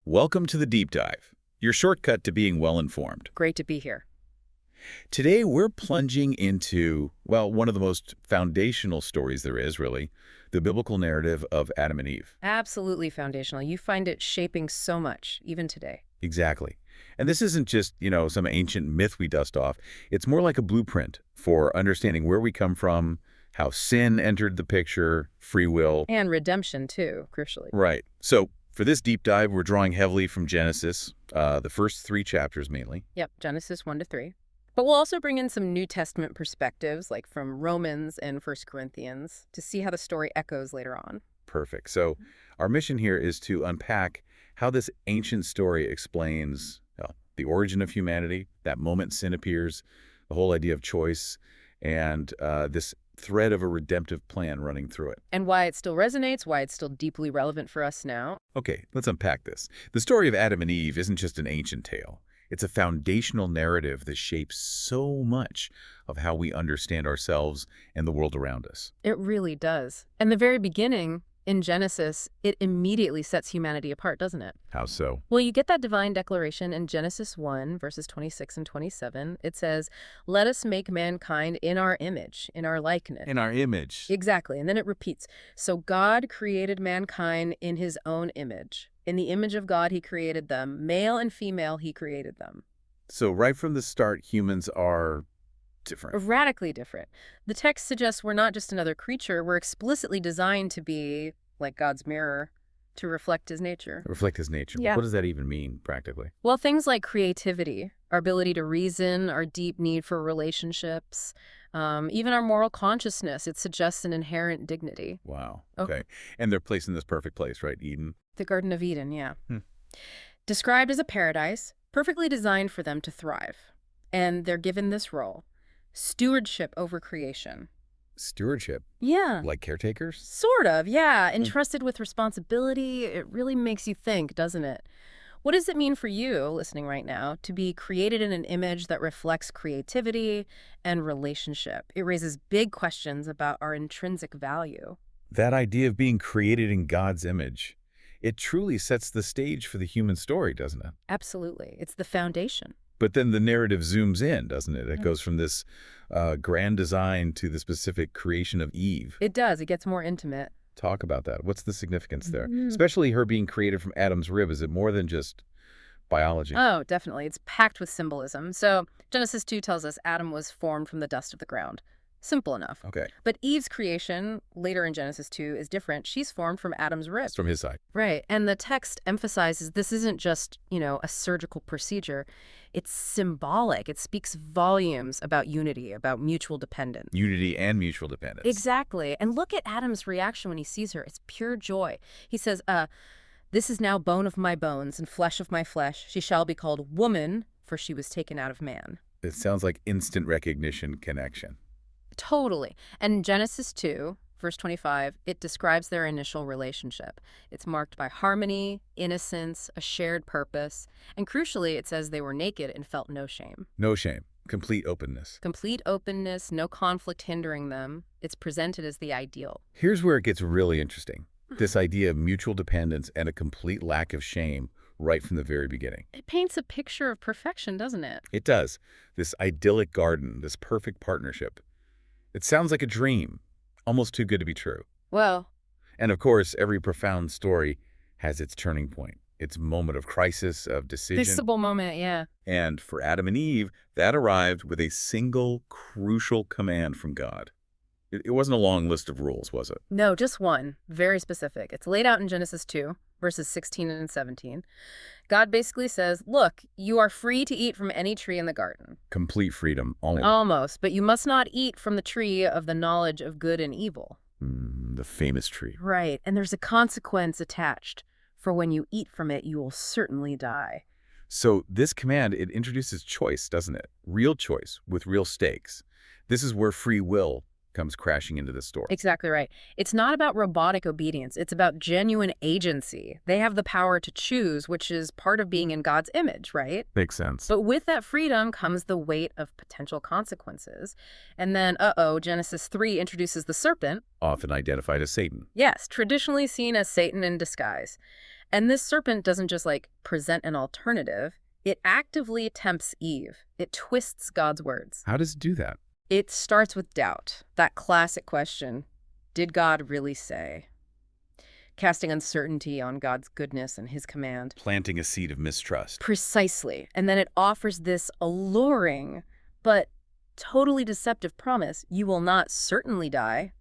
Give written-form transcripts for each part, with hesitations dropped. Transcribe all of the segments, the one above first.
Welcome to the Deep Dive, your shortcut to being well-informed. Great to be here. Today, we're plunging into, well, one of the most foundational stories there is, really, the biblical narrative of Adam and Eve. Absolutely foundational. You find it shaping so much, even today. Exactly. And this isn't just, some ancient myth we dust off. It's more like a blueprint for understanding where we come from, how sin entered the picture, free will. And redemption, too, crucially. Right. So for this deep dive, we're drawing heavily from Genesis, the first 3 chapters mainly. Yep, Genesis 1 to 3. But we'll also bring in some New Testament perspectives, like from Romans and 1 Corinthians, to see how the story echoes later on. Perfect. So our mission here is to unpack how this ancient story explains the origin of humanity, that moment sin appears, the whole idea of choice, and this thread of a redemptive plan running through it. And why it still resonates, why it's still deeply relevant for us now. Okay, let's unpack this. The story of Adam and Eve isn't just an ancient tale. It's a foundational narrative that shapes so much of how we understand ourselves and the world around us. It really does. And the very beginning, in Genesis, it immediately sets humanity apart, doesn't it? How so? Well, you get that divine declaration in Genesis 1, verses 26 and 27. It says, "Let us make mankind in our image, in our likeness." In our image. Exactly. And then it repeats, "So God created mankind in his own image. In the image of God, he created them. Male and female, he created them." So right from the start, humans are different. Radically different. The text suggests we're not just another creature. We're explicitly designed to be like God's mirror, to reflect his nature. Reflect his nature. Yeah. What does that even mean, practically? Well, things like creativity, our ability to reason, our deep need for relationships, even our moral consciousness, it suggests an inherent dignity. Wow. Oh. Okay. And they're placed in this perfect place, right? Eden. The Garden of Eden, yeah. Hmm. Described as a paradise, perfectly designed for them to thrive. And they're given this role, stewardship over creation. Stewardship. Yeah. Like caretakers? Sort of, yeah. Entrusted with responsibility. It really makes you think, doesn't it? What does it mean for you, listening right now, to be created in an image that reflects creativity and relationship? It raises big questions about our intrinsic value. That idea of being created in God's image, it truly sets the stage for the human story, doesn't it? Absolutely. It's the foundation. But then the narrative zooms in, doesn't it? It goes from this grand design to the specific creation of Eve. It does. It gets more intimate. Talk about that. What's the significance there? Mhm. Especially her being created from Adam's rib. Is it more than just biology? Oh, definitely. It's packed with symbolism. So Genesis 2 tells us Adam was formed from the dust of the ground. Simple enough. Okay. But Eve's creation, later in Genesis 2, is different. She's formed from Adam's rib. It's from his side. Right. And the text emphasizes this isn't just, a surgical procedure. It's symbolic. It speaks volumes about unity, about mutual dependence. Unity and mutual dependence. Exactly. And look at Adam's reaction when he sees her. It's pure joy. He says, "This is now bone of my bones and flesh of my flesh. She shall be called woman, for she was taken out of man." It sounds like instant recognition connection. Totally. And Genesis 2, verse 25, it describes their initial relationship. It's marked by harmony, innocence, a shared purpose, and crucially, it says they were naked and felt no shame. No shame. Complete openness. Complete openness, no conflict hindering them. It's presented as the ideal. Here's where it gets really interesting. This idea of mutual dependence and a complete lack of shame right from the very beginning. It paints a picture of perfection, doesn't it? It does. This idyllic garden, this perfect partnership. It sounds like a dream, almost too good to be true. Well, And of course, every profound story has its turning point, its moment of crisis, of decision. visible moment, yeah. And for Adam and Eve, that arrived with a single crucial command from God. It wasn't a long list of rules, was it? No, just one. Very specific. It's laid out in Genesis 2, verses 16 and 17. God basically says, look, you are free to eat from any tree in the garden. Complete freedom. Almost. But you must not eat from the tree of the knowledge of good and evil. The famous tree. Right. And there's a consequence attached. For when you eat from it, you will certainly die. So this command, it introduces choice, doesn't it? Real choice with real stakes. This is where free will comes crashing into the story. Exactly right. It's not about robotic obedience. It's about genuine agency. They have the power to choose, which is part of being in God's image, right? Makes sense. But with that freedom comes the weight of potential consequences. And then, Genesis 3 introduces the serpent. Often identified as Satan. Yes, traditionally seen as Satan in disguise. And this serpent doesn't just like present an alternative, it actively tempts Eve. It twists God's words. How does it do that? It starts with doubt, that classic question, did God really say? Casting uncertainty on God's goodness and his command. Planting a seed of mistrust. Precisely. And then it offers this alluring but totally deceptive promise, you will not certainly die.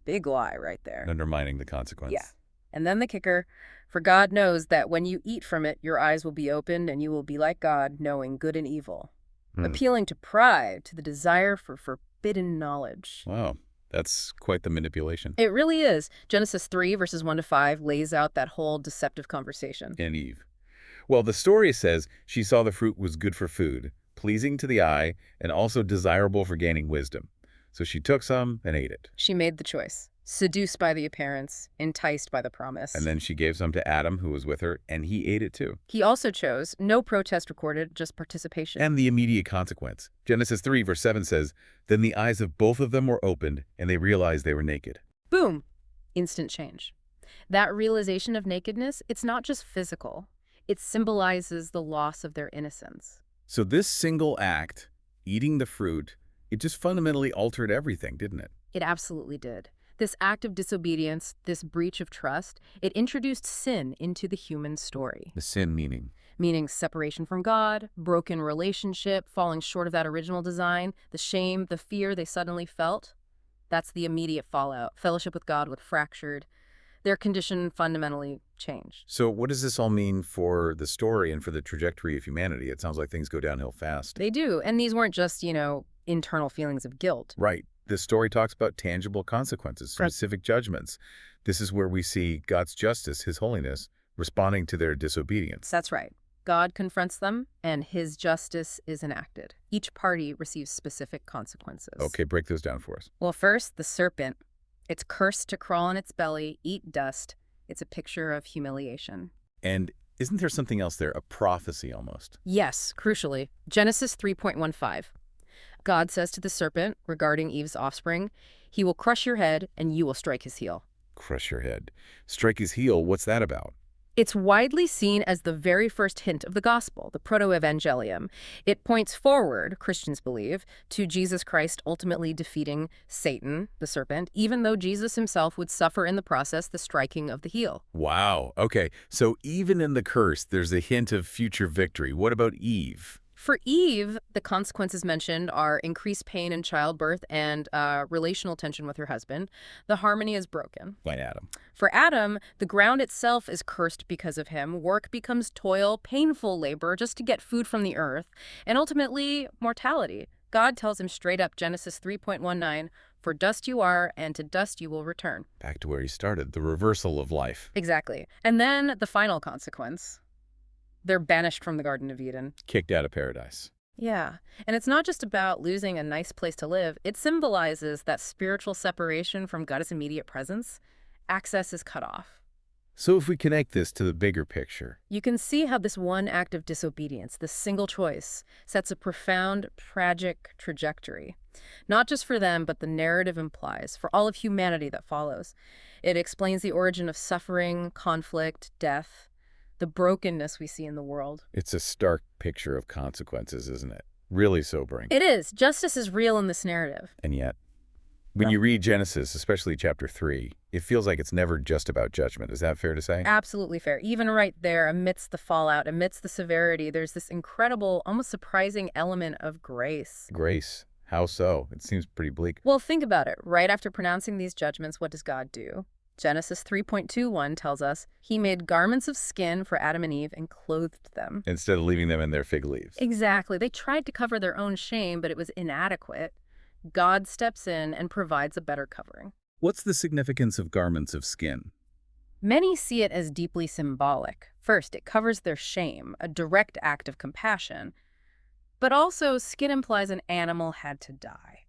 Big lie right there. Undermining the consequence. Yeah. And then the kicker, for God knows that when you eat from it, your eyes will be opened and you will be like God, knowing good and evil. Appealing to pride, to the desire for forbidden knowledge. Wow. That's quite the manipulation. It really is. Genesis 3, verses 1 to 5 lays out that whole deceptive conversation. And Eve. Well, the story says she saw the fruit was good for food, pleasing to the eye, and also desirable for gaining wisdom. So she took some and ate it. She made the choice. Seduced by the appearance, enticed by the promise. And then she gave some to Adam, who was with her, and he ate it too. He also chose, no protest recorded, just participation. And the immediate consequence. Genesis 3, verse 7 says, "Then the eyes of both of them were opened, and they realized they were naked." Boom! Instant change. That realization of nakedness, it's not just physical. It symbolizes the loss of their innocence. So this single act, eating the fruit, it just fundamentally altered everything, didn't it? It absolutely did. This act of disobedience, this breach of trust, it introduced sin into the human story. The sin meaning. Meaning separation from God, broken relationship, falling short of that original design, the shame, the fear they suddenly felt. That's the immediate fallout. Fellowship with God was fractured. Their condition fundamentally changed. So what does this all mean for the story and for the trajectory of humanity? It sounds like things go downhill fast. They do. And these weren't just, internal feelings of guilt. Right. This story talks about tangible consequences, specific judgments. This is where we see God's justice, his holiness, responding to their disobedience. That's right. God confronts them, and his justice is enacted. Each party receives specific consequences. Okay, break those down for us. Well, first, the serpent. It's cursed to crawl on its belly, eat dust. It's a picture of humiliation. And isn't there something else there, a prophecy almost? Yes, crucially. Genesis 3.15. God says to the serpent regarding Eve's offspring, he will crush your head and you will strike his heel. Crush your head. Strike his heel, what's that about? It's widely seen as the very first hint of the gospel, the proto-evangelium. It points forward, Christians believe, to Jesus Christ ultimately defeating Satan, the serpent, even though Jesus himself would suffer in the process the striking of the heel. Wow. Okay, so even in the curse, there's a hint of future victory. What about Eve? For Eve, the consequences mentioned are increased pain in childbirth and relational tension with her husband. The harmony is broken. By Adam. For Adam, the ground itself is cursed because of him. Work becomes toil, painful labor just to get food from the earth, and ultimately, mortality. God tells him straight up, Genesis 3.19, "For dust you are, and to dust you will return." Back to where he started, the reversal of life. Exactly. And then the final consequence. They're banished from the Garden of Eden. Kicked out of paradise. Yeah. And it's not just about losing a nice place to live. It symbolizes that spiritual separation from God's immediate presence. Access is cut off. So if we connect this to the bigger picture. You can see how this one act of disobedience, this single choice, sets a profound, tragic trajectory. Not just for them, but the narrative implies, for all of humanity that follows. It explains the origin of suffering, conflict, death, the brokenness we see in the world. It's a stark picture of consequences, isn't it? Really sobering. It is. Justice is real in this narrative. And yet, when you read Genesis, especially chapter 3, it feels like it's never just about judgment. Is that fair to say? Absolutely fair. Even right there, amidst the fallout, amidst the severity, there's this incredible, almost surprising element of grace. Grace. How so? It seems pretty bleak. Well, think about it. Right after pronouncing these judgments, what does God do? Genesis 3.21 tells us, he made garments of skin for Adam and Eve and clothed them. Instead of leaving them in their fig leaves. Exactly. They tried to cover their own shame, but it was inadequate. God steps in and provides a better covering. What's the significance of garments of skin? Many see it as deeply symbolic. First, it covers their shame, a direct act of compassion. But also, skin implies an animal had to die.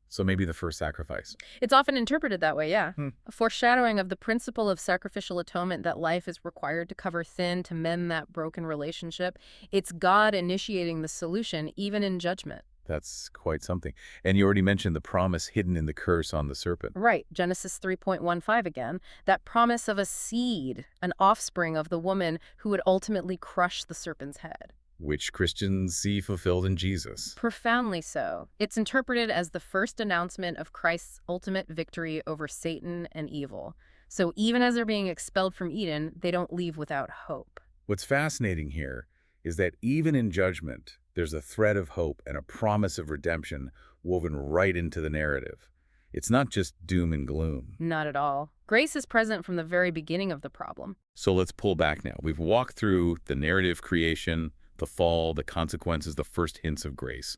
So maybe the first sacrifice. It's often interpreted that way, yeah. A foreshadowing of the principle of sacrificial atonement, that life is required to cover sin to mend that broken relationship. It's God initiating the solution, even in judgment. That's quite something. And you already mentioned the promise hidden in the curse on the serpent, Right, Genesis 3.15 again, that promise of a seed, an offspring of the woman who would ultimately crush the serpent's head. which Christians see fulfilled in Jesus. Profoundly so. It's interpreted as the first announcement of Christ's ultimate victory over Satan and evil. So even as they're being expelled from Eden, they don't leave without hope. What's fascinating here is that even in judgment, there's a thread of hope and a promise of redemption woven right into the narrative. It's not just doom and gloom. Not at all. Grace is present from the very beginning of the problem. So let's pull back now. We've walked through the narrative creation, the fall, the consequences, the first hints of grace.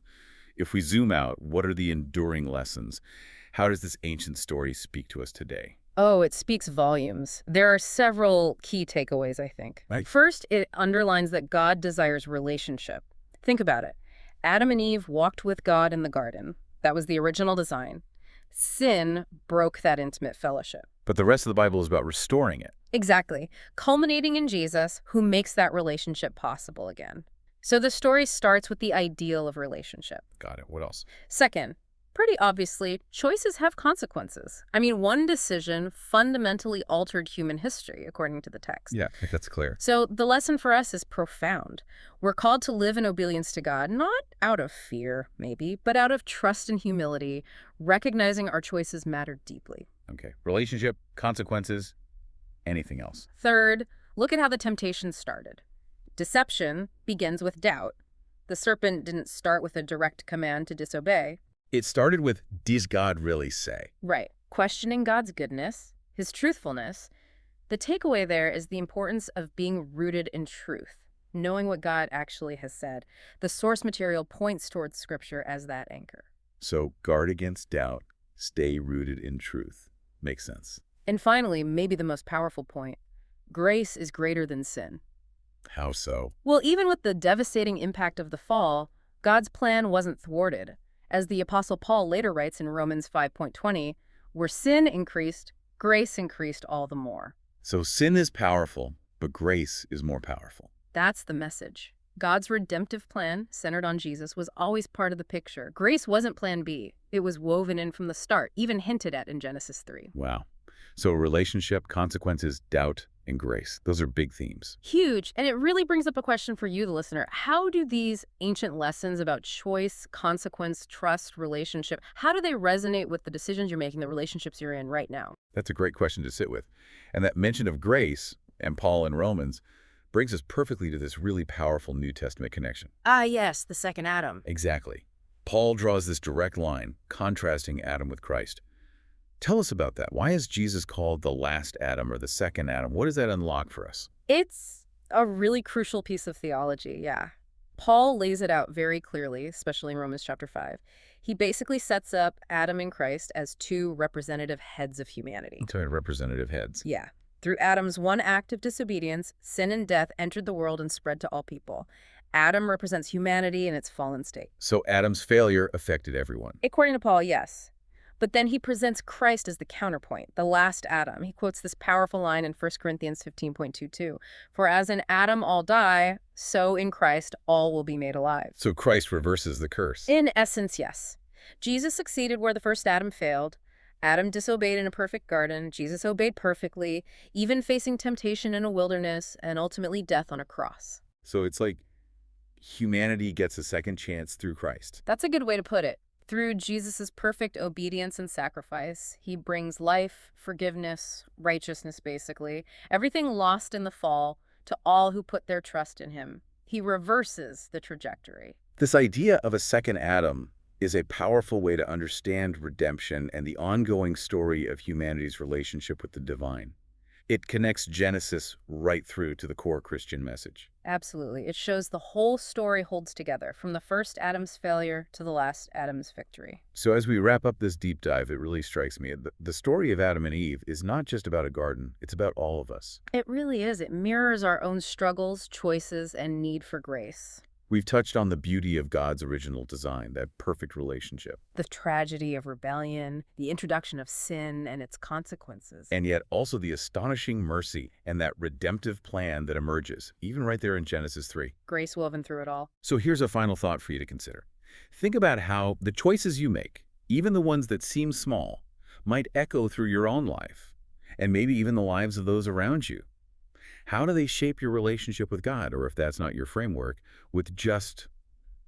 If we zoom out, what are the enduring lessons? How does this ancient story speak to us today? Oh, it speaks volumes. There are several key takeaways, I think. Right. First, it underlines that God desires relationship. Think about it. Adam and Eve walked with God in the garden. That was the original design. Sin broke that intimate fellowship. But the rest of the Bible is about restoring it. Exactly. Culminating in Jesus, who makes that relationship possible again. So the story starts with the ideal of relationship. Got it. What else? Second, pretty obviously, choices have consequences. I mean, one decision fundamentally altered human history, according to the text. Yeah, I think that's clear. So the lesson for us is profound. We're called to live in obedience to God, not out of fear, maybe, but out of trust and humility, recognizing our choices matter deeply. Okay. Relationship, consequences, anything else? Third, look at how the temptation started. Deception begins with doubt. The serpent didn't start with a direct command to disobey. It started with, does God really say? Right. Questioning God's goodness, his truthfulness. The takeaway there is the importance of being rooted in truth, knowing what God actually has said. The source material points towards Scripture as that anchor. So guard against doubt, stay rooted in truth. Makes sense. And finally, maybe the most powerful point, grace is greater than sin. How so? Well, even with the devastating impact of the fall, God's plan wasn't thwarted. As the Apostle Paul later writes in Romans 5.20, where sin increased, grace increased all the more. So sin is powerful, but grace is more powerful. That's the message. God's redemptive plan, centered on Jesus, was always part of the picture. Grace wasn't plan B. It was woven in from the start, even hinted at in Genesis 3. Wow. So relationship, consequences, doubt, and grace. Those are big themes. Huge. And it really brings up a question for you, the listener. How do these ancient lessons about choice, consequence, trust, relationship, how do they resonate with the decisions you're making, the relationships you're in right now? That's a great question to sit with. And that mention of grace, and Paul in Romans, brings us perfectly to this really powerful New Testament connection. Ah, yes, the second Adam. Exactly. Paul draws this direct line, contrasting Adam with Christ. Tell us about that. Why is Jesus called the last Adam or the second Adam? What does that unlock for us? It's a really crucial piece of theology, yeah. Paul lays it out very clearly, especially in Romans chapter 5. He basically sets up Adam and Christ as two representative heads of humanity. To representative heads. Yeah. Through Adam's one act of disobedience, sin and death entered the world and spread to all people. Adam represents humanity in its fallen state. So Adam's failure affected everyone. According to Paul, yes. But then he presents Christ as the counterpoint, the last Adam. He quotes this powerful line in 1 Corinthians 15.22. For as in Adam all die, so in Christ all will be made alive. So Christ reverses the curse. In essence, yes. Jesus succeeded where the first Adam failed. Adam disobeyed in a perfect garden. Jesus obeyed perfectly, even facing temptation in a wilderness and ultimately death on a cross. So it's like humanity gets a second chance through Christ. That's a good way to put it. Through Jesus' perfect obedience and sacrifice, he brings life, forgiveness, righteousness, basically, everything lost in the fall to all who put their trust in him. He reverses the trajectory. This idea of a second Adam is a powerful way to understand redemption and the ongoing story of humanity's relationship with the divine. It connects Genesis right through to the core Christian message. Absolutely. It shows the whole story holds together, from the first Adam's failure to the last Adam's victory. So as we wrap up this deep dive, it really strikes me. The story of Adam and Eve is not just about a garden, it's about all of us. It really is. It mirrors our own struggles, choices, and need for grace. We've touched on the beauty of God's original design, that perfect relationship. The tragedy of rebellion, the introduction of sin and its consequences. And yet also the astonishing mercy and that redemptive plan that emerges, even right there in Genesis 3. Grace woven through it all. So here's a final thought for you to consider. Think about how the choices you make, even the ones that seem small, might echo through your own life, and maybe even the lives of those around you. How do they shape your relationship with God, or if that's not your framework, with just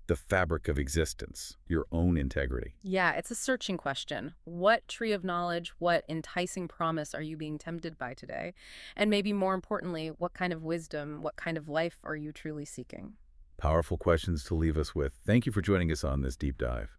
the fabric of existence, your own integrity? Yeah, it's a searching question. What tree of knowledge, what enticing promise are you being tempted by today? And maybe more importantly, what kind of wisdom, what kind of life are you truly seeking? Powerful questions to leave us with. Thank you for joining us on this deep dive.